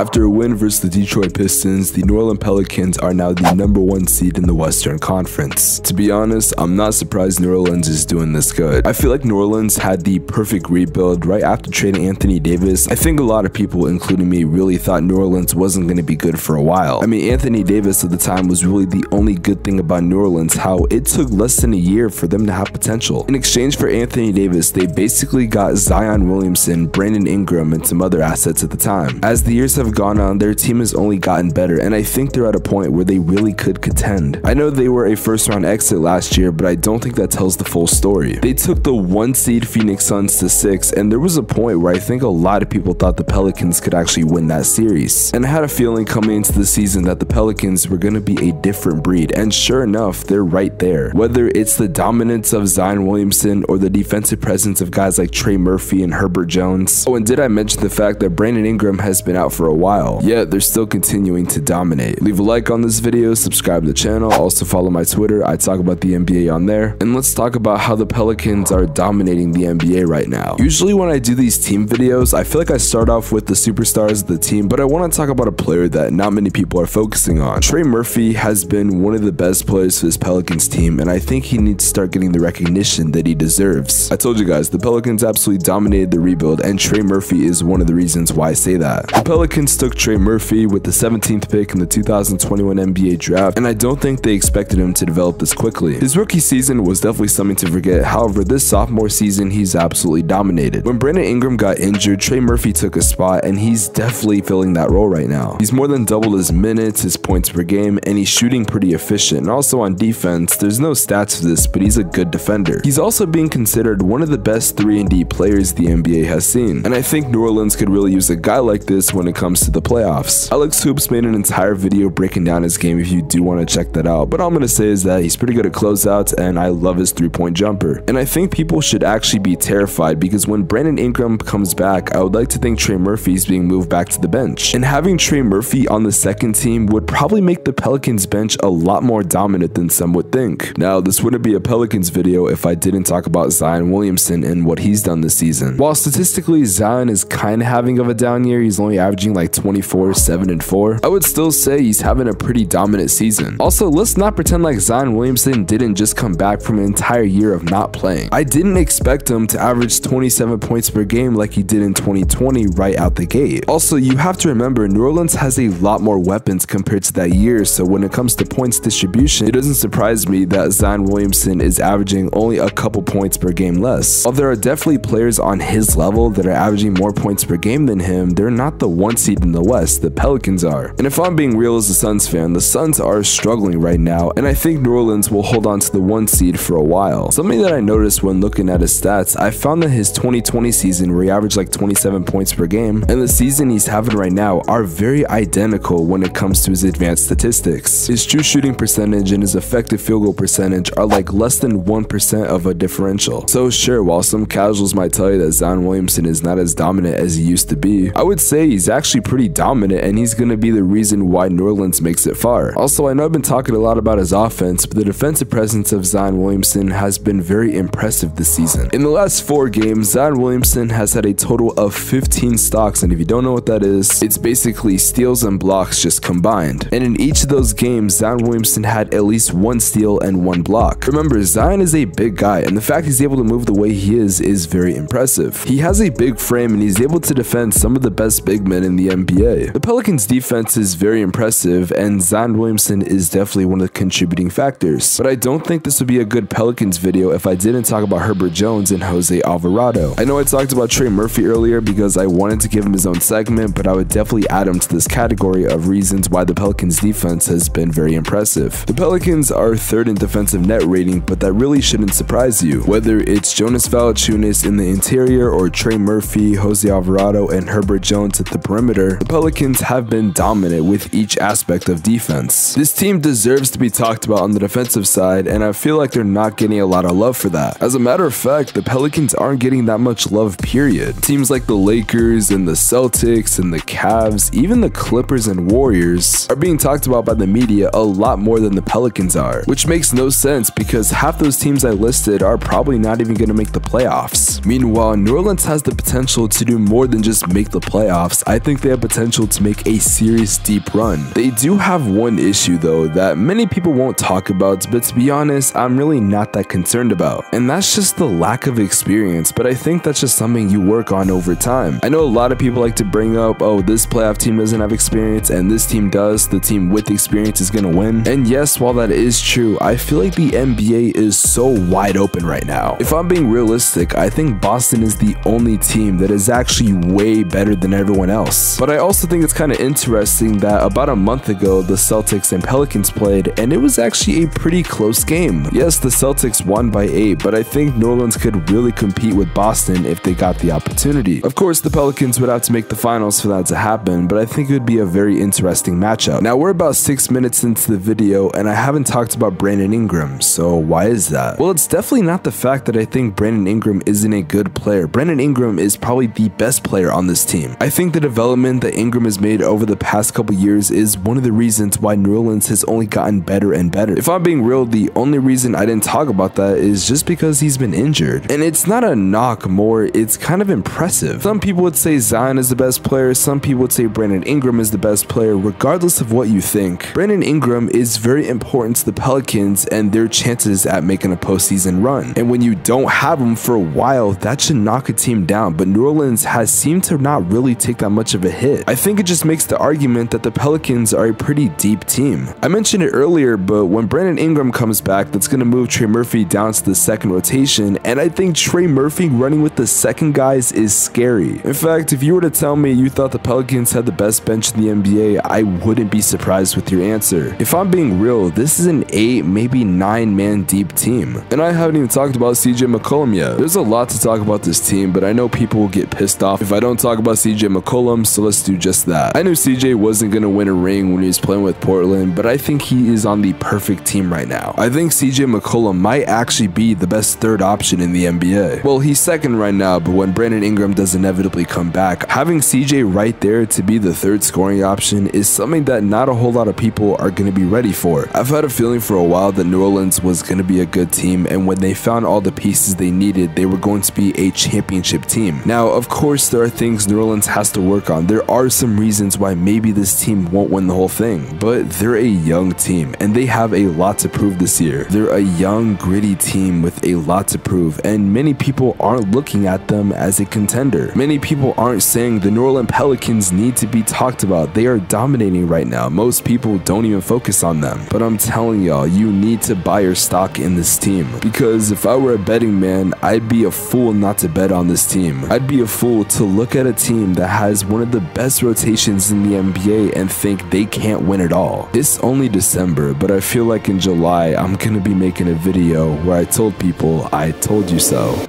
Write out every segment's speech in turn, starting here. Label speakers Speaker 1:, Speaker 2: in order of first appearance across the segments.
Speaker 1: After a win versus the Detroit Pistons, the New Orleans Pelicans are now the #1 seed in the Western Conference. To be honest, I'm not surprised New Orleans is doing this good. I feel like New Orleans had the perfect rebuild right after trading Anthony Davis. I think a lot of people, including me, really thought New Orleans wasn't going to be good for a while. I mean, Anthony Davis at the time was really the only good thing about New Orleans, how it took less than a year for them to have potential. In exchange for Anthony Davis, they basically got Zion Williamson, Brandon Ingram, and some other assets at the time. As the years have gone on, their team has only gotten better, and I think they're at a point where they really could contend. I know they were a first-round exit last year, but I don't think that tells the full story. They took the 1 seed Phoenix Suns to 6, and there was a point where I think a lot of people thought the Pelicans could actually win that series. And I had a feeling coming into the season that the Pelicans were going to be a different breed, and sure enough, they're right there. Whether it's the dominance of Zion Williamson or the defensive presence of guys like Trey Murphy and Herbert Jones. Oh, and did I mention the fact that Brandon Ingram has been out for a while? Yeah, they're still continuing to dominate. Leave a like on this video, subscribe to the channel, also follow my Twitter. I talk about the NBA on there. And let's talk about how the Pelicans are dominating the NBA right now. Usually when I do these team videos, I feel like I start off with the superstars of the team, but I want to talk about a player that not many people are focusing on. Trey Murphy has been one of the best players for this Pelicans team, and I think he needs to start getting the recognition that he deserves. I told you guys, the Pelicans absolutely dominated the rebuild, and Trey Murphy is one of the reasons why I say that. The Pelicans took Trey Murphy with the 17th pick in the 2021 NBA draft, and I don't think they expected him to develop this quickly. His rookie season was definitely something to forget. However, this sophomore season, he's absolutely dominated. When Brandon Ingram got injured, Trey Murphy took a spot, and he's definitely filling that role right now. He's more than doubled his minutes, his points per game, and he's shooting pretty efficient. And also on defense, there's no stats for this, but he's a good defender. He's also being considered one of the best 3-and-D players the NBA has seen, and I think New Orleans could really use a guy like this when it comes to the playoffs. Alex Hoops made an entire video breaking down his game if you do want to check that out, but all I'm going to say is that he's pretty good at closeouts, and I love his 3-point jumper. And I think people should actually be terrified, because when Brandon Ingram comes back, I would like to think Trey Murphy is being moved back to the bench. And having Trey Murphy on the second team would probably make the Pelicans bench a lot more dominant than some would think. Now, this wouldn't be a Pelicans video if I didn't talk about Zion Williamson and what he's done this season. While statistically Zion is kind of having of a down year, he's only averaging like 24, 7, and 4. I would still say he's having a pretty dominant season. Also, let's not pretend like Zion Williamson didn't just come back from an entire year of not playing. I didn't expect him to average 27 points per game like he did in 2020 right out the gate. Also, you have to remember, New Orleans has a lot more weapons compared to that year, so when it comes to points distribution, it doesn't surprise me that Zion Williamson is averaging only a couple points per game less. While there are definitely players on his level that are averaging more points per game than him, they're not the 1 seed in the West, the Pelicans are. And if I'm being real as a Suns fan, the Suns are struggling right now, and I think New Orleans will hold on to the 1 seed for a while. Something that I noticed when looking at his stats, I found that his 2020 season where he averaged like 27 points per game and the season he's having right now are very identical when it comes to his advanced statistics. His true shooting percentage and his effective field goal percentage are like less than 1% of a differential. So sure, while some casuals might tell you that Zion Williamson is not as dominant as he used to be, I would say he's actually pretty dominant, and he's going to be the reason why New Orleans makes it far. Also, I know I've been talking a lot about his offense, but the defensive presence of Zion Williamson has been very impressive this season. In the last 4 games, Zion Williamson has had a total of 15 stocks, and if you don't know what that is, it's basically steals and blocks just combined. And in each of those games, Zion Williamson had at least 1 steal and 1 block. Remember, Zion is a big guy, and the fact he's able to move the way he is very impressive. He has a big frame, and he's able to defend some of the best big men in the NBA. The Pelicans defense is very impressive, and Zion Williamson is definitely one of the contributing factors. But I don't think this would be a good Pelicans video if I didn't talk about Herbert Jones and Jose Alvarado. I know I talked about Trey Murphy earlier because I wanted to give him his own segment, but I would definitely add him to this category of reasons why the Pelicans defense has been very impressive. The Pelicans are 3rd in defensive net rating, but that really shouldn't surprise you. Whether it's Jonas Valanciunas in the interior or Trey Murphy, Jose Alvarado, and Herbert Jones at the perimeter, the Pelicans have been dominant with each aspect of defense. This team deserves to be talked about on the defensive side, and I feel like they're not getting a lot of love for that. As a matter of fact, the Pelicans aren't getting that much love, period. Teams like the Lakers and the Celtics and the Cavs, even the Clippers and Warriors, are being talked about by the media a lot more than the Pelicans are, which makes no sense because half those teams I listed are probably not even going to make the playoffs. Meanwhile, New Orleans has the potential to do more than just make the playoffs. I think think they have potential to make a serious deep run. They do have one issue though that many people won't talk about, but to be honest, I'm really not that concerned about, and that's just the lack of experience. But I think that's just something you work on over time. I know a lot of people like to bring up, oh, this playoff team doesn't have experience and this team does, the team with experience is gonna win. And yes, while that is true, I feel like the NBA is so wide open right now. If I'm being realistic, I think Boston is the only team that is actually way better than everyone else. But I also think it's kind of interesting that about a month ago, the Celtics and Pelicans played, and it was actually a pretty close game. Yes, the Celtics won by 8, but I think New Orleans could really compete with Boston if they got the opportunity. Of course, the Pelicans would have to make the finals for that to happen, but I think it would be a very interesting matchup. Now, we're about 6 minutes into the video, and I haven't talked about Brandon Ingram, so why is that? Well, it's definitely not the fact that I think Brandon Ingram isn't a good player. Brandon Ingram is probably the best player on this team. I think the development that Ingram has made over the past couple years is one of the reasons why New Orleans has only gotten better and better. If I'm being real, the only reason I didn't talk about that is just because he's been injured. And it's not a knock, more, it's kind of impressive. Some people would say Zion is the best player, some people would say Brandon Ingram is the best player. Regardless of what you think, Brandon Ingram is very important to the Pelicans and their chances at making a postseason run. And when you don't have him for a while, that should knock a team down, but New Orleans has seemed to not really take that much of a hit. I think it just makes the argument that the Pelicans are a pretty deep team. I mentioned it earlier, but when Brandon Ingram comes back, that's going to move Trey Murphy down to the second rotation, and I think Trey Murphy running with the second guys is scary. In fact, if you were to tell me you thought the Pelicans had the best bench in the NBA, I wouldn't be surprised with your answer. If I'm being real, this is an 8, maybe 9-man deep team. And I haven't even talked about CJ McCollum yet. There's a lot to talk about this team, but I know people will get pissed off if I don't talk about CJ McCollum, so let's do just that. I knew CJ wasn't going to win a ring when he was playing with Portland, but I think he is on the perfect team right now. I think CJ McCollum might actually be the best third option in the NBA. Well, he's second right now, but when Brandon Ingram does inevitably come back, having CJ right there to be the third scoring option is something that not a whole lot of people are going to be ready for. I've had a feeling for a while that New Orleans was going to be a good team, and when they found all the pieces they needed, they were going to be a championship team. Now, of course, there are things New Orleans has to work on. There are some reasons why maybe this team won't win the whole thing, but they're a young team, and they have a lot to prove this year. They're a young, gritty team with a lot to prove, and many people aren't looking at them as a contender. Many people aren't saying the New Orleans Pelicans need to be talked about. They are dominating right now. Most people don't even focus on them, but I'm telling y'all, you need to buy your stock in this team, because if I were a betting man, I'd be a fool not to bet on this team. I'd be a fool to look at a team that has one of the best rotations in the NBA and think they can't win it all. It's only December, but I feel like in July, I'm gonna be making a video where I told people I told you so.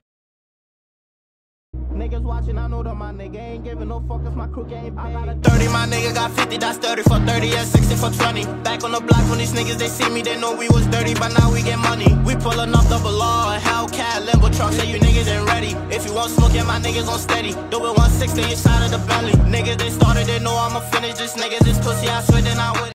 Speaker 2: Niggas watching, I know that my nigga ain't giving no fuck if my crew ain't paid. I got a 30, my nigga got 50, that's 30 for 30, yeah, 60 for 20. Back on the block when these niggas, they see me, they know we was dirty, but now we get money. We pulling up double law, a Hellcat, Limbo truck, say you niggas ain't ready. If you want smoke, yeah, my niggas on steady. Do it 160 inside of the belly. Niggas, they started, they know I'ma finish this nigga, this pussy, I swear then I would.